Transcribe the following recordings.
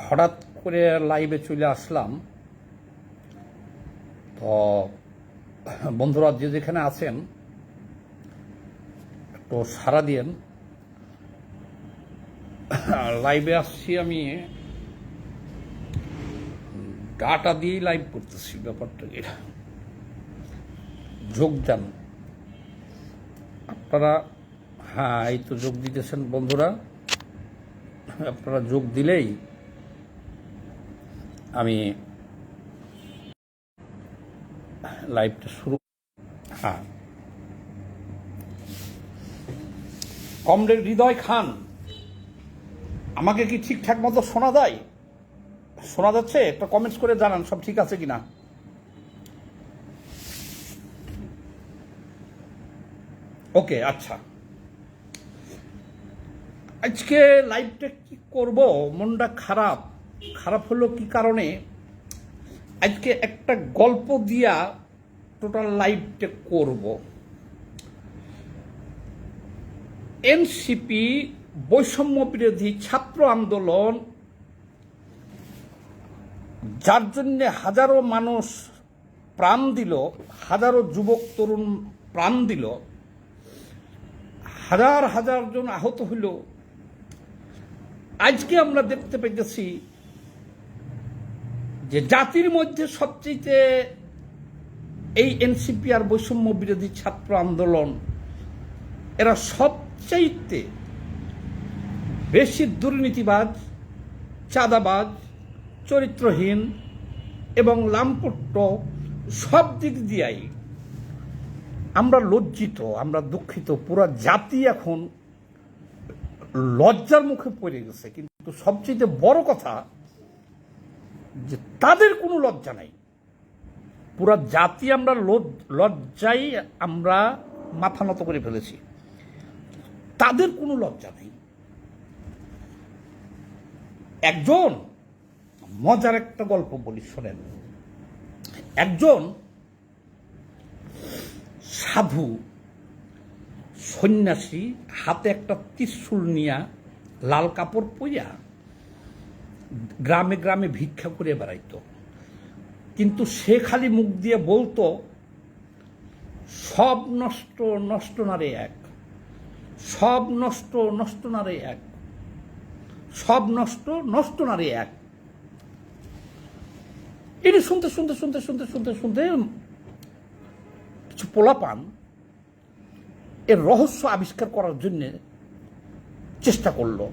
হঠাৎ করে লাইভে চলে আসলাম। তো বন্ধুরা যে যেখানে আছেন তো সারা দিন লাইভে আসছি, আমি ডাটা দিয়েই লাইভ করতেছি। ব্যাপারটা কি, যোগ দেন আপনারা। হ্যাঁ, এই তো যোগ দিতেছেন বন্ধুরা। আপনারা যোগ দিলেই আমি লাইভটা শুরু। হ্যাঁ, কমরেড হৃদয় খান, আমাকে কি ঠিকঠাক মতো শোনা যায়? শোনা যাচ্ছে? একটা কমেন্টস করে জানান সব ঠিক আছে কিনা। ওকে, আচ্ছা। আজকে লাইভটা কি করব, মনটা খারাপ। খারাপ হলো কি কারণে, আজকে একটা গল্প দিয়া টোটাল লাইভটা করব। এনসিপি বৈষম্য বিরোধী ছাত্র আন্দোলন, যার জন্য হাজারো মানুষ প্রাণ দিল, হাজারো যুবক তরুণ প্রাণ দিল, হাজার হাজার জন আহত হইল। আজকে আমরা দেখতে পেয়েছি যে জাতির মধ্যে সবচেয়ে এই এনসিপি আর বৈষম্য বিরোধী ছাত্র আন্দোলন, এরা সবচাইতে বেশি দুর্নীতিবাজ, চাঁদাবাজ, চরিত্রহীন এবং লামপট্ট, সব দিক দিয়েই আমরা লজ্জিত, আমরা দুঃখিত। পুরো জাতি এখন লজ্জার মুখে পড়ে গেছে। কিন্তু সবচেয়ে বড় কথা যে তাদের কোনো লজ্জা নাই। পুরা জাতি আমরা লজ্জায় আমরা মাথা নত করে ফেলেছি। তাদের কোনো লজ্জা নেই। একজন মজার একটা গল্প বলি, শোনেন। একজন সাধু সন্ন্যাসী হাতে একটা ত্রিশূল নিয়া, লাল কাপড় পইয়া গ্রামে গ্রামে ভিক্ষা করে বেড়াইত। কিন্তু সে খালি মুখ দিয়ে বলতো, সব নষ্ট নষ্ট নারে এক, সব নষ্ট নষ্ট নারে এক, সব নষ্ট নষ্ট নারে এক। এটি শুনতে শুনতে শুনতে শুনতে শুনতে শুনতে কিছু পোলাপান এর রহস্য আবিষ্কার করার জন্য চেষ্টা করলো,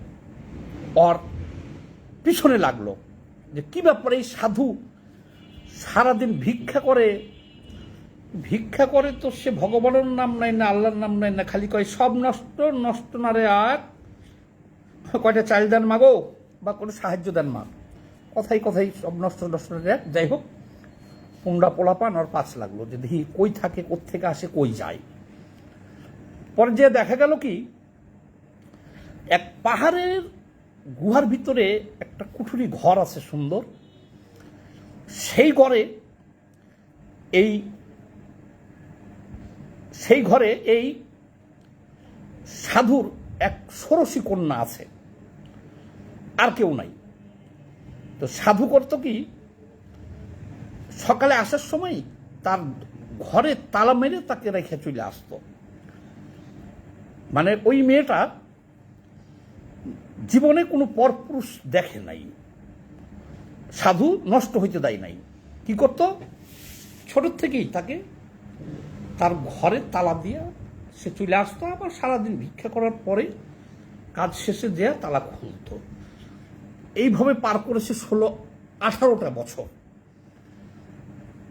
ওর পিছনে লাগলো যে কি ব্যাপারে এই সাধু সারাদিন ভিক্ষা করে। ভিক্ষা করে তো সে ভগবানের নাম নেয় না, আল্লাহর নাম নেয় না, খালি কয় সব নষ্ট নষ্ট না রে এক, কয়টা চাল দেন মাগো বা কোনো সাহায্য দেন মা, কথাই কথাই সব নষ্ট নষ্ট না রে এক। যাই হোক, পুন্ডা পোলাপান ওর পাশ লাগলো যে দেখি কই থাকে, কোত্থেকে আসে, কই যায়। পরে যে দেখা গেল কি, এক পাহাড়ের গুহার ভিতরে একটা কুঠুরি ঘর আছে সুন্দর। সেই ঘরে এই সাধুর এক ষোড়শী কন্যা আছে, আর কেউ নাই। তো সাধু করতো কি, সকালে আসার সময় তার ঘরে তালা মেরে তাকে রেখে চলে আসতো। মানে ওই মেয়েটা জীবনে কোনো পরপুরুষ দেখে নাই, সাধু নষ্ট হইতে দেয় নাই। কি করতো, ছোট থেকেই তাকে তার ঘরে তালা দিয়ে সে চলে আসতো, আবার সারাদিন ভিক্ষা করার পরে কাজ শেষে দেয়া তালা খুলত। এইভাবে পার করেছে 16-18টা বছর।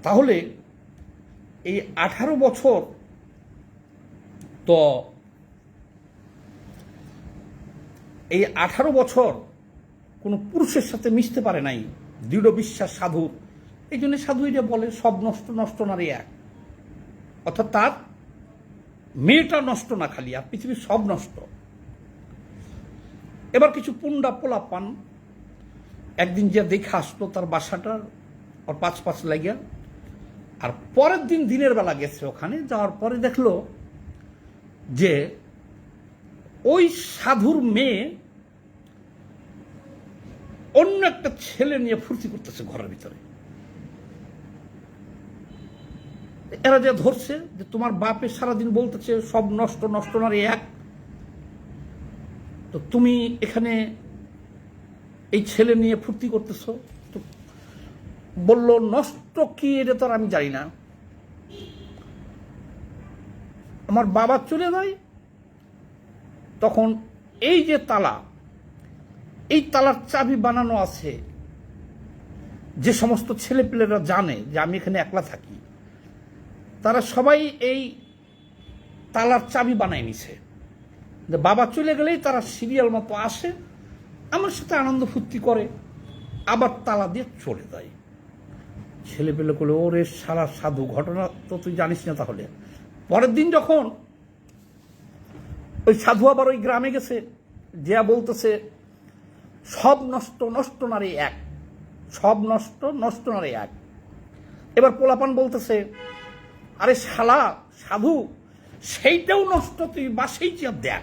তাহলে এই 18 বছর তো এই 18 বছর কোনো পুরুষের সাথে মিশতে পারে নাই, দৃঢ় বিশ্বাস সাধুর। এই জন্য সাধু এটা বলে সব নষ্ট নষ্ট নারী এক, অর্থাৎ তার মেয়েটা নষ্ট না খালি, আর পৃথিবীর সব নষ্ট। এবার কিছু পুন্ডা পোলাপান একদিন যে দেখে আসলো তার বাসাটা, ওর পাঁচ লাগিয়া। আর পরের দিন দিনের বেলা গেছে ওখানে, যাওয়ার পরে দেখলো যে ওই সাধুর মেয়ে অন্য একটা ছেলে নিয়ে ফুর্তি করতেছে ঘরের ভিতরে। এরা যে ধরছে যে তোমার বাপে সারাদিন বলতেছে সব নষ্ট, নষ্ট নারী এক, তো তুমি এখানে এই ছেলে নিয়ে ফুর্তি করতেছ। তো বলল নষ্ট কি এটা তো আর আমি জানি না, আমার বাবা চলে যায় তখন এই যে তালা, এই তালার চাবি বানানো আছে, যে সমস্ত ছেলেপেলেরা জানে যে আমি এখানে একলা থাকি, তারা সবাই এই তালার চাবি বানায় নিছে। যে বাবা চলে গেলেই তারা সিরিয়াল মতো আসে, আমার সাথে আনন্দ ফুর্তি করে, আবার তালা দিয়ে চলে যায়। ছেলেপেলে করলে ওরে সারা সাধু, ঘটনা তো তুই জানিস না। তাহলে পরের দিন যখন ওই সাধু আবার ওই গ্রামে গেছে, যে বলতেছে সব নষ্ট, নষ্ট নারী এক, সব নষ্ট, নষ্ট নারী এক। এবার পোলাপান বলতেছে আরে শালা সাধু, সেইটাও নষ্ট, তুই বাসেই চেয়ে দেখ।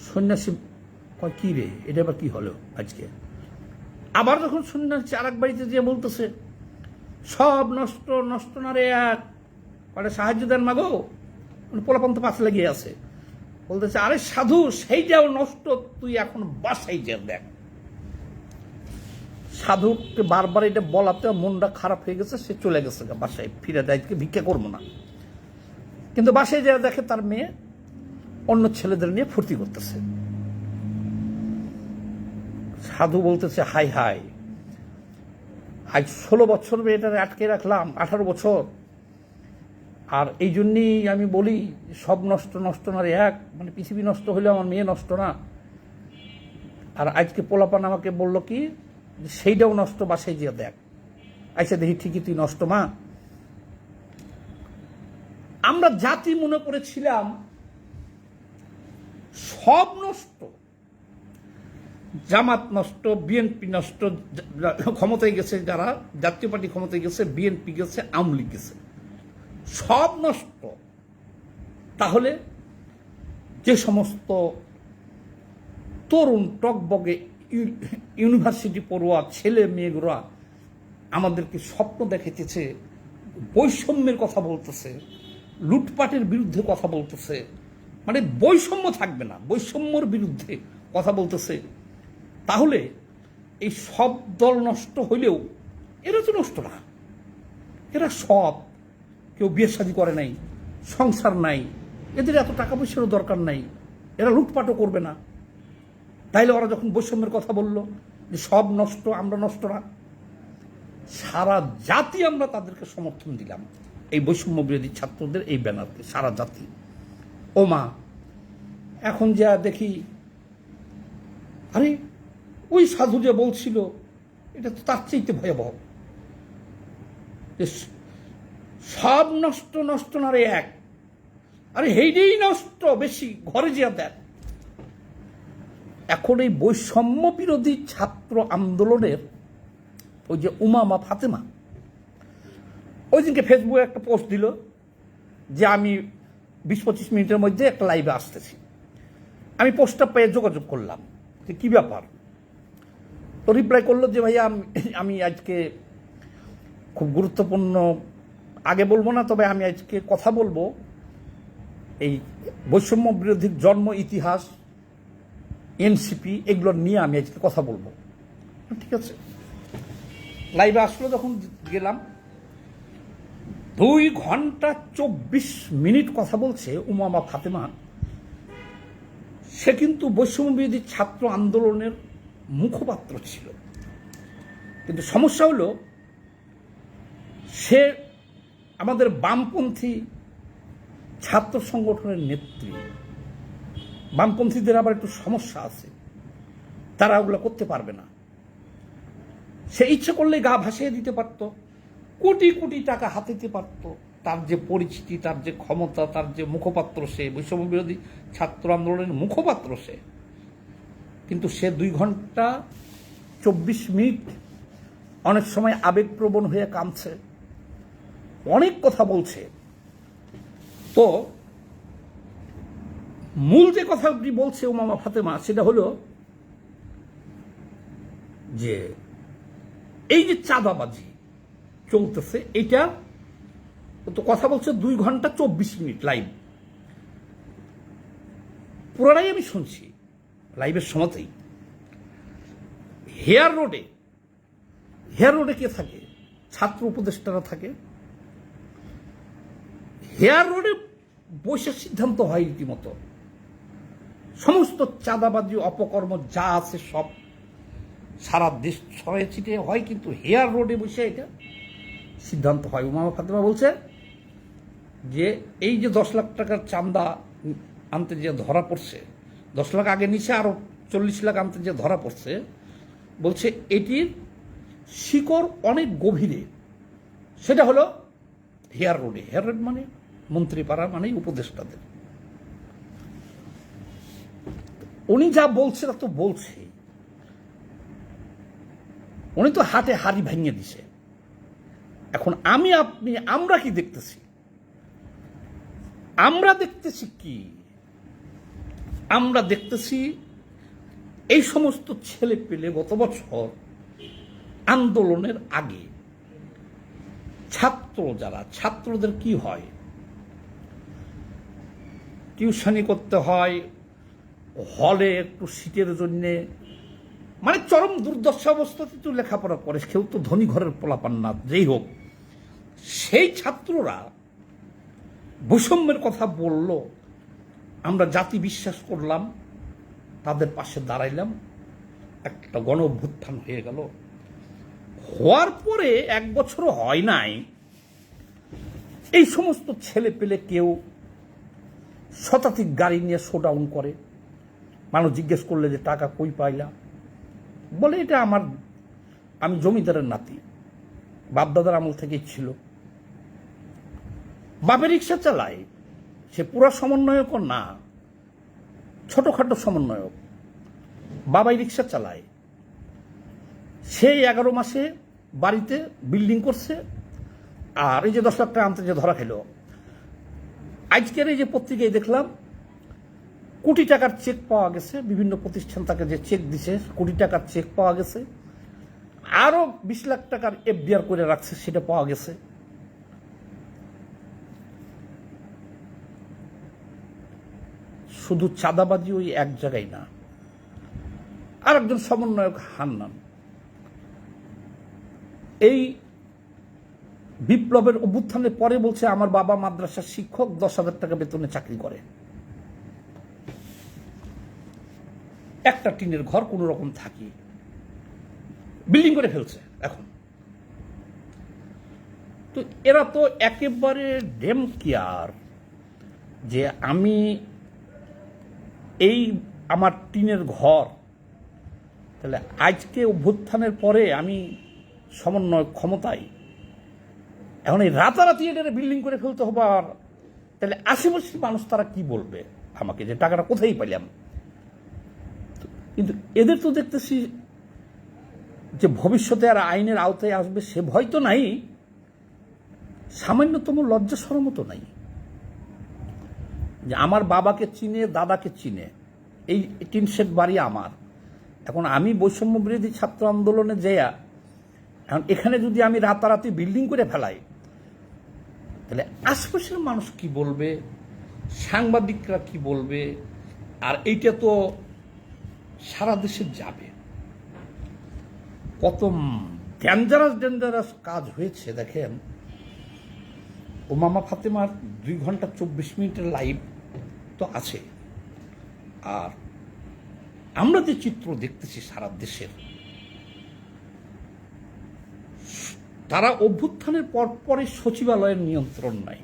সন্ন্যাসী কয় কি রে, এটা আবার কি হলো আজকে? আবার যখন সন্ন্যাসী আর এক বাড়িতে যে বলতেছে সব নষ্ট, নষ্ট নারী এক, সাহায্য দেন মাগো, পোলাপান তো পাশে লাগিয়ে আছে, বলতেছে আরে সাধু সেইটাও নষ্ট, তুই এখন বাসাই যে দেখ। সাধুকে বারবার এটা বলাতে মনটা খারাপ হয়ে গেছে, সে চলে গেছে বাসায়, ফিরে যায়, ভিক্ষা করবো না। কিন্তু বাসায় যা দেখে তার মেয়ে অন্য ছেলেদের নিয়ে ফুর্তি করতেছে। সাধু বলতেছে হাই হাই, আজ 16 বছর মেয়েটারে আটকে রাখলাম, 18 বছর, আর এই জন্যই আমি বলি সব নষ্ট, নষ্ট নারী এক, মানে পৃথিবী নষ্ট হলে আমার মেয়ে নষ্ট না। আর আজকে পোলাপান আমাকে বলল কি সেইটাও নষ্ট, বাসায় যে দেখ। আচ্ছা দেখি ঠিকই তুই নষ্ট মা। আমরা জাতি মনে করেছিলাম সব নষ্ট, জামাত নষ্ট, বিএনপি নষ্ট, ক্ষমতায় গেছে যারা, জাতীয় পার্টি ক্ষমতায় গেছে, বিএনপি গেছে, আওয়ামী লীগ গেছে, সব নষ্ট। তাহলে যে সমস্ত তরুণ টকবগে ইউনিভার্সিটি পড়ুয়া ছেলে মেয়েগুলা আমাদেরকে স্বপ্ন দেখাইতেছে, বৈষম্যের কথা বলতেছে, লুটপাটের বিরুদ্ধে কথা বলতেছে, মানে বৈষম্য থাকবে না, বৈষম্যর বিরুদ্ধে কথা বলতেছে, তাহলে এই সব দল নষ্ট হইলেও এরা তো নষ্ট না। এরা সব, কেউ বিয়ে শাদী করে নাই, সংসার নাই, এদের এত টাকা পয়সারও দরকার নাই, এরা লুটপাটও করবে না। তাইলে ওরা যখন বৈষম্যের কথা বলল যে সব নষ্ট, আমরা নষ্ট না, সারা জাতি আমরা তাদেরকে সমর্থন দিলাম, এই বৈষম্য বিরোধী ছাত্রদের এই ব্যানারকে, সারা জাতি। ও মা, এখন যা দেখি আরে ওই সাধু যে বলছিল এটা তো তার চাইতে ভয়াবহ, সব নষ্ট, নষ্ট না রে এক, আরে হেইটাই নষ্ট বেশি, ঘরে যে দেখ। এখন এই বৈষম্য বিরোধী ছাত্র আন্দোলনের ওই যে উমামা ফাতেমা ওই দিনকে ফেসবুকে একটা পোস্ট দিল যে আমি 20-25 মিনিটের মধ্যে একটা লাইভে আসতেছি। আমি পোস্টটা পেয়ে যোগাযোগ করলাম যে কী ব্যাপার, তো রিপ্লাই করলো যে ভাইয়া আমি আজকে খুব গুরুত্বপূর্ণ, আগে বলবো না, তবে আমি আজকে কথা বলবো এই বৈষম্য বিরোধীর জন্ম ইতিহাস, এনসিপি, এগুলো নিয়ে আমি আজকে কথা বলবো। ঠিক আছে, লাইভে আসলো, যখন গেলাম 2 ঘন্টা 24 মিনিট কথা বলছে উমামা ফাতেমা। সে কিন্তু বৈষম্য বিরোধী ছাত্র আন্দোলনের মুখপাত্র ছিল, কিন্তু সমস্যা হলো সে আমাদের বামপন্থী ছাত্র সংগঠনের নেত্রী। বামপন্থীদের আবার একটু সমস্যা আছে, তারা ওগুলো করতে পারবে না। সে ইচ্ছে করলে গা ভাসিয়ে দিতে পারত, কোটি কোটি টাকা হাতে দিতে পারত, তার যে পরিচিতি, তার যে ক্ষমতা, তার যে মুখপাত্র, সে বৈষম্য বিরোধী ছাত্র আন্দোলনের মুখপাত্র সে। কিন্তু সে 2 ঘন্টা 24 মিনিট অনেক সময় আবেগপ্রবণ হয়ে কাঁদছে, অনেক কথা বলছে। তো মূল যে কথাটি বলছে উমামা ফাতেমা সেটা হলো যে এই যে চাঁদাবাজি চলতেছে, এটা তো কথা বলছে 2 ঘন্টা 24 মিনিট লাইভ, পুরোটাই আমি শুনছি লাইভের সময়তেই। হেয়ার রোডে কে থাকে? ছাত্র উপদেষ্টারা থাকে। হেয়ার রোডে বসে সিদ্ধান্ত হয় রীতিমতো সমস্ত চাঁদাবাজি অপকর্ম যা আছে সব সারা দেশ ছড়িয়ে ছিটিয়ে হয়, কিন্তু হেয়ার রোডে বসে এটা সিদ্ধান্ত হয়। উমামা ফাতেমা বলছে যে এই যে 10 লাখ টাকার চাঁদা আনতে যে ধরা পড়ছে, 10 লাখ আগে নিচে আরো 40 লাখ আনতে যে ধরা পড়ছে, বলছে এটির শিকড় অনেক গভীরে। সেটা হলো হেয়ার রোড মানে মন্ত্রীপাড়া মানে উপদেষ্টাদের। উনি যা বলছে তা তো বলছে, উনি তো হাতে হাড়ি ভেঙে দিছে। এখন আমরা কি দেখতেছি? আমরা দেখতেছি এই সমস্ত ছেলে পেলে গত বছর আন্দোলনের আগে ছাত্রদের কি হয়, টিউশনি করতে হয়, হলে একটু সিটের জন্যে, মানে চরম দুর্দশা অবস্থাতে তো লেখাপড়া করে, কেউ তো ধনী ঘরের পোলাপান না, যেই হোক। সেই ছাত্ররা বৈষম্যের কথা বলল, আমরা জাতি বিশ্বাস করলাম, তাদের পাশে দাঁড়াইলাম, একটা গণ অভ্যুত্থান হয়ে গেল। হওয়ার পরে 1 বছরও হয় নাই, এই সমস্ত ছেলে পেলে কেউ শতাধিক গাড়ি নিয়ে শোডাউন করে। মানুষ জিজ্ঞেস করলে যে টাকা কই পাইলাম, বলে এটা আমি জমিদারের নাতি, বাপদাদার আমল থেকেই ছিল। বাপে রিক্সা চালায়, সে পুরা সমন্বয়কও না, ছোটখাটো সমন্বয়ক, বাবাই রিক্সা চালায়। সেই 11 মাসে বাড়িতে বিল্ডিং করছে, আর এই যে 10 লাখ টাকা আনতে যে ধরা খেল। আজকের এই যে পত্রিকায় দেখলাম কোটি টাকার চেক পাওয়া গেছে, বিভিন্ন প্রতিষ্ঠান তাকে যে চেক দিছে কোটি টাকার চেক পাওয়া গেছে, আরো 20 লাখ টাকার এফডিআর করে রাখছে, সেটা পাওয়া গেছে। শুধু চাঁদাবাজি ওই এক জায়গায় না। আর একজন সমন্বয়ক হান্নান এই বিপ্লবের অভ্যুত্থানের পরে বলছে আমার বাবা মাদ্রাসার শিক্ষক, 10,000 টাকা বেতনে চাকরি করে, একটা টিনের ঘর কোন রকম থাকি, বিল্ডিং করে ফেলছে এখন। তো এরা তো একেবারে ডেম কেয়ার যে আমি এই আমার টিনের ঘর, তাহলে আজকে অভ্যুত্থানের পরে আমি সমন্বয় ক্ষমতায়, এখন এই রাতারাতি এটা বিল্ডিং করে ফেলতে হবে। আর তাহলে আশেপাশের মানুষ তারা কি বলবে আমাকে, যে টাকাটা কোথায় পাইলাম? কিন্তু এদের তো দেখতেছি যে ভবিষ্যতে আর আইনের আওতায় আসবে সে ভয় তো নাই, সামান্যতম লজ্জা শরমও তো নাই। যে আমার বাবাকে চিনে, দাদাকে চিনে, এই টিন শেড বাড়ি আমার। এখন আমি বৈষম্য বিরোধী ছাত্র আন্দোলনে যেয়া এখন এখানে যদি আমি রাতারাতি বিল্ডিং করে ফেলাই, তাহলে আশপাশের মানুষ কি বলবে, সাংবাদিকরা কি বলবে? আর এইটা তো সারা দেশে যাবে। কত ডেঞ্জারাস কাজ হয়েছে দেখেন। উমামা ফাতেমার 2 ঘন্টা 24 মিনিটের লাইভ তো আছে, আর আমরা যে চিত্র দেখতেছি সারা দেশের, তারা অভ্যুত্থানের পরপরই সচিবালয়ের নিয়ন্ত্রণ নাই,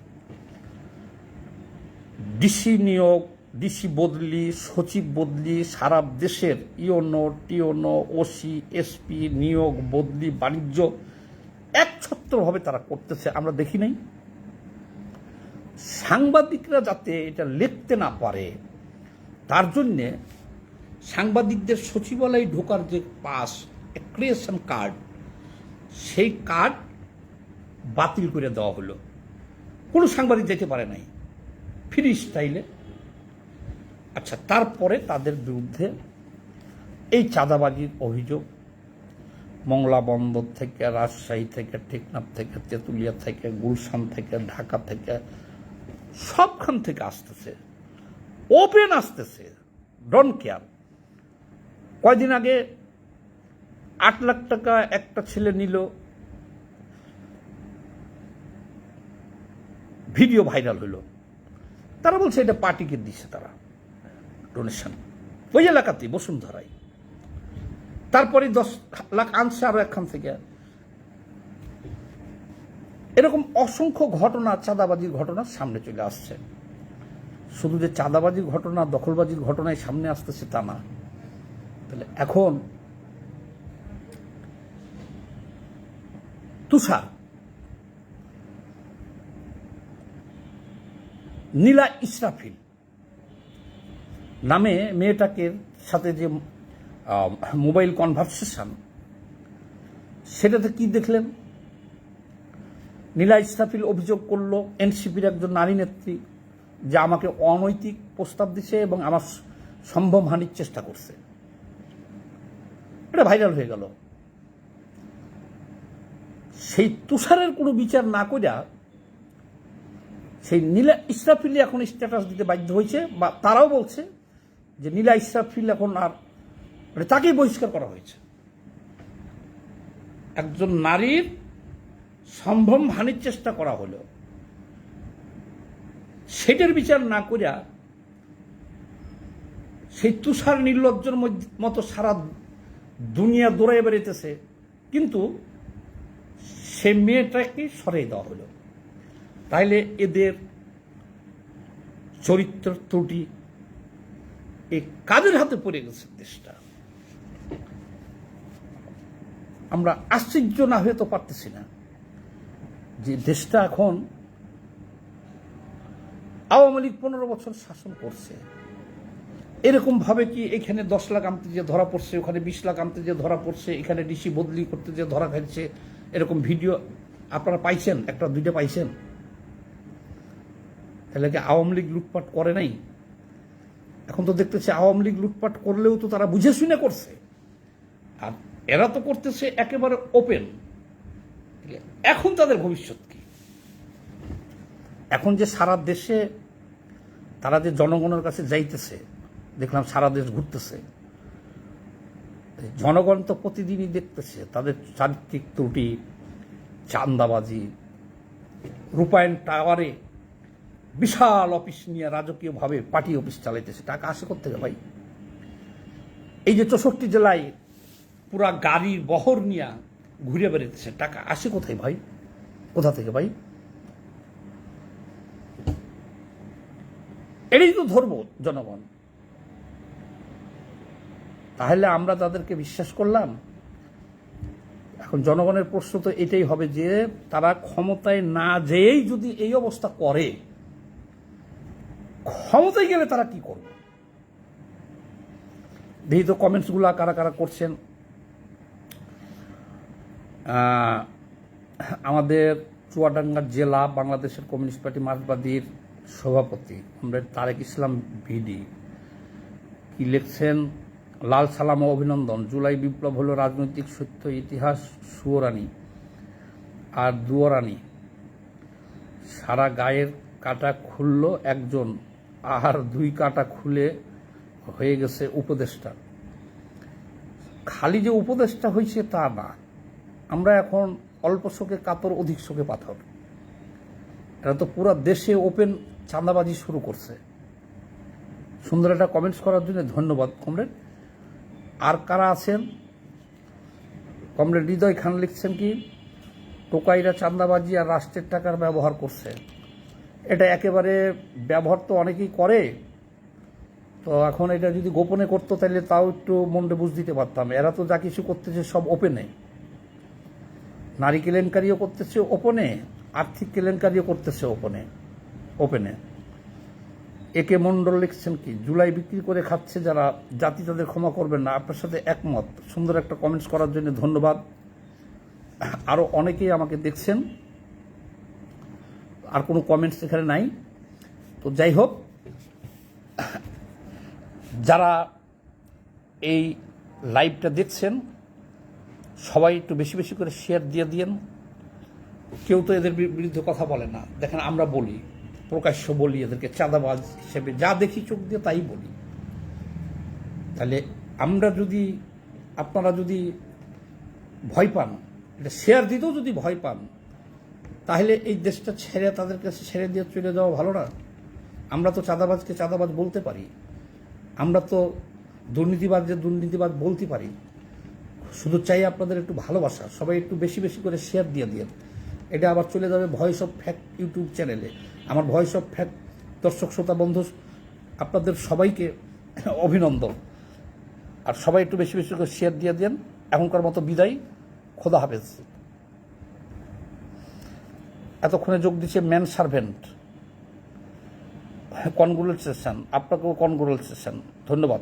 ডিসি নিয়োগ, ডিসি বদলি, সচিব বদলি, সারা দেশের ইওনো টিওনো ওসি এসপি নিয়োগ বদলি বাণিজ্য একছত্রভাবে তারা করতেছে, আমরা দেখি নাই। সাংবাদিকরা যাতে এটা লিখতে না পারে তার জন্যে সাংবাদিকদের সচিবালয়ে ঢোকার যে পাস ক্রিয়েশন কার্ড, সেই কার্ড বাতিল করে দেওয়া হলো। কোনো সাংবাদিক যেতে পারে নাই, ফ্রি স্টাইলে। আচ্ছা, তারপরে তাদের বিরুদ্ধে এই চাঁদাবাজির অভিযোগ, মংলা বন্দর থেকে, রাজশাহী থেকে, টেকনাফ থেকে, তেঁতুলিয়া থেকে, গুলশান থেকে, ঢাকা থেকে, সবখান থেকে আসতেছে, ওপেন আসতেছে, ডোন্ট কেয়ার। কয়দিন আগে 8 লাখ টাকা একটা ছেলে নিল, ভিডিও ভাইরাল হইল। তারা বলছে এটা পার্টিকে দিচ্ছে, তারা ডোনেশন ওই এলাকাতেই, বসুন্ধরায়। তারপরে 10 লাখ আনছে আরো একখান থেকে। এরকম অসংখ্য ঘটনা, চাঁদাবাজির ঘটনা সামনে চলে আসছে। শুধু যে চাঁদাবাজির ঘটনা, দখলবাজির ঘটনায় সামনে আসতেছে তা না। তাহলে এখন তুষার, নীলা ইসরাফিল নামে মেয়েটাকে সাথে যে মোবাইল কনভারসেশন, সেটাতে কি দেখলেন? নীলা ইসরাফিল অভিযোগ করলো এনসিপির একজন নারী নেত্রী যে আমাকে অনৈতিক প্রস্তাব দিছে এবং আমার সম্ভ্রমহানির চেষ্টা করছে। এটা ভাইরাল হয়ে গেল। সেই তুষারের কোনো বিচার না কইরা সেই নীলা ইসরাফিল এখন স্ট্যাটাস দিতে বাধ্য হয়েছে, বা তারাও বলছে যে নীলা ইসরাফিল এখন আর, মানে তাকেই বহিষ্কার করা হয়েছে। একজন নারীর সম্ভ্রমহানির চেষ্টা করা হলো, সেটার বিচার না করিয়া সেই তুষার নির্লজ্জের মতো সারা দুনিয়া দৌড়াইয়া বেড়াইতেছে, কিন্তু সে মেয়েটাকে সরিয়ে দেওয়া হলো। তাইলে এদের চরিত্র ত্রুটি, এই কাদের হাতে পড়ে গেছে দেশটা? আমরা আশ্চর্য না হয়ে তো পারতেছি না যে দেশটা এখন আওয়ামী লীগ 15 বছর শাসন করছে। এরকম ভাবে কি এখানে 10 লাখ আনতে যে ধরা পড়ছে, ওখানে 20 লাখ আনতে যে ধরা পড়ছে, এখানে ডিসি বদলি করতে যে ধরা খাচ্ছে, এরকম ভিডিও আপনারা পাইছেন? একটা দুইটা পাইছেন? তাহলে কি আওয়ামী লীগ লুটপাট করে নাই? এখন তো দেখতেছে আওয়ামী লীগ লুটপাট করলেও তো তারা বুঝে শুনে করছে, আর এরা তো করতেছে একেবারে ওপেন। এখন তাদের ভবিষ্যৎ কি? এখন যে সারা দেশে তারা যে জনগণের কাছে যাইতেছে, দেখলাম সারা দেশ ঘুরতেছে, জনগণ তো প্রতিদিনই দেখতেছে তাদের চারিত্রিক ত্রুটি, চাঁদাবাজি। রূপায়ণ টাওয়ারে বিশাল অফিস নিয়ে রাজকীয়ভাবে পার্টি অফিস চালাইতেছে। টাকা আসে কোত্থেকে ভাই? এই যে 64 জেলায় পুরা গাড়ির বহর নিয়ে ঘুরে বেড়াইতেছে, টাকা আসে কোথায় ভাই? কোথা থেকে ভাই? এটাই তো ধরবো জনগণ। তাহলে আমরা তাদেরকে বিশ্বাস করলাম। এখন জনগণের প্রশ্ন তো এটাই হবে যে তারা ক্ষমতায় না যেয়েই যদি এই অবস্থা করে, ক্ষমতায় গেলে তারা কি করবে? দেখি তো কমেন্টসগুলো কারা কারা করছেন। আমাদের চুয়াডাঙ্গা জেলা বাংলাদেশের কমিউনিস্ট পার্টি মার্ক্সবাদীর সভাপতি আমরা তারেক ইসলাম ভিডি কি লিখছেন? লাল সালাম ও অভিনন্দন। জুলাই বিপ্লব হলো রাজনৈতিক সত্য, ইতিহাস সুয়োরানি আর দুয়োরানি। সারা গায়ের কাটা খুলল একজন, আর 2 কাটা খুলে হয়ে গেছে উপদেষ্টা। খালি যে উপদেষ্টা হয়েছে তা না, আমরা এখন অল্প শোকে কাতর, অধিক শোকে পাথর। এরা তো পুরো দেশে ওপেন চাঁদাবাজি শুরু করছে। সুন্দর একটা কমেন্টস করার জন্য ধন্যবাদ কমরেড। আর কারা আছেন? কমরেড হৃদয় খান লিখছেন কি, টোকাইরা চাঁদাবাজি আর রাষ্ট্রের টাকার ব্যবহার করছে। এটা একেবারে ব্যবহার তো অনেকেই করে, তো এখন এটা যদি গোপনে করতো তাহলে তাও একটু মনটা বুঝ দিতে পারতাম। এরা তো যা কিছু করতেছে সব ওপেনে। নারী কেলেঙ্কারিও করতেছে ওপেনে, আর্থিক কেলেঙ্কারিও করতেছে ওপেনে। একে মণ্ডল লিখছেন কি, জুলাই বিক্রি করে খাচ্ছে যারা, জাতি তাদের ক্ষমা করবেন না। আপনার সাথে একমত। সুন্দর একটা কমেন্টস করার জন্য ধন্যবাদ। আরো অনেকেই আমাকে দেখছেন, আর কোনো কমেন্টস এখানে নাই। তো যাই হোক, যারা এই লাইভটা দেখছেন সবাই একটু বেশি বেশি করে শেয়ার দিয়ে দিন। কেউ তো এদের বিরুদ্ধে কথা বলে না, দেখেন আমরা বলি, প্রকাশ্য বলি, এদেরকে চাঁদাবাজ হিসেবে যা দেখি চোখ দিয়ে তাই বলি। তাহলে আমরা যদি, আপনারা যদি ভয় পান, এটা শেয়ার দিতেও যদি ভয় পান, তাহলে এই দেশটা ছেড়ে তাদের কাছে ছেড়ে দিয়ে চলে যাওয়া ভালো না? আমরা তো চাঁদাবাজকে চাঁদাবাজ বলতে পারি, আমরা তো দুর্নীতিবাদ বলতে পারি। শুধু চাই আপনাদের একটু ভালোবাসা, সবাই একটু বেশি বেশি করে শেয়ার দিয়ে দিন। এটা আবার চলে যাবে ভয়েস অফ ফ্যাক্ট ইউটিউব চ্যানেলে। আমার ভয়েস অফ ফ্যাক্ট দর্শক শ্রোতা বন্ধু, আপনাদের সবাইকে অভিনন্দন। আর সবাই একটু বেশি বেশি করে শেয়ার দিয়ে দেন। এখনকার মতো বিদায়, খোদা হাফেজ। এতক্ষণে যোগ দিচ্ছে ম্যান সার্ভেন্ট, কনগ্রাচুলেশন, আপনাকেও কনগ্রাচুলেশন, ধন্যবাদ।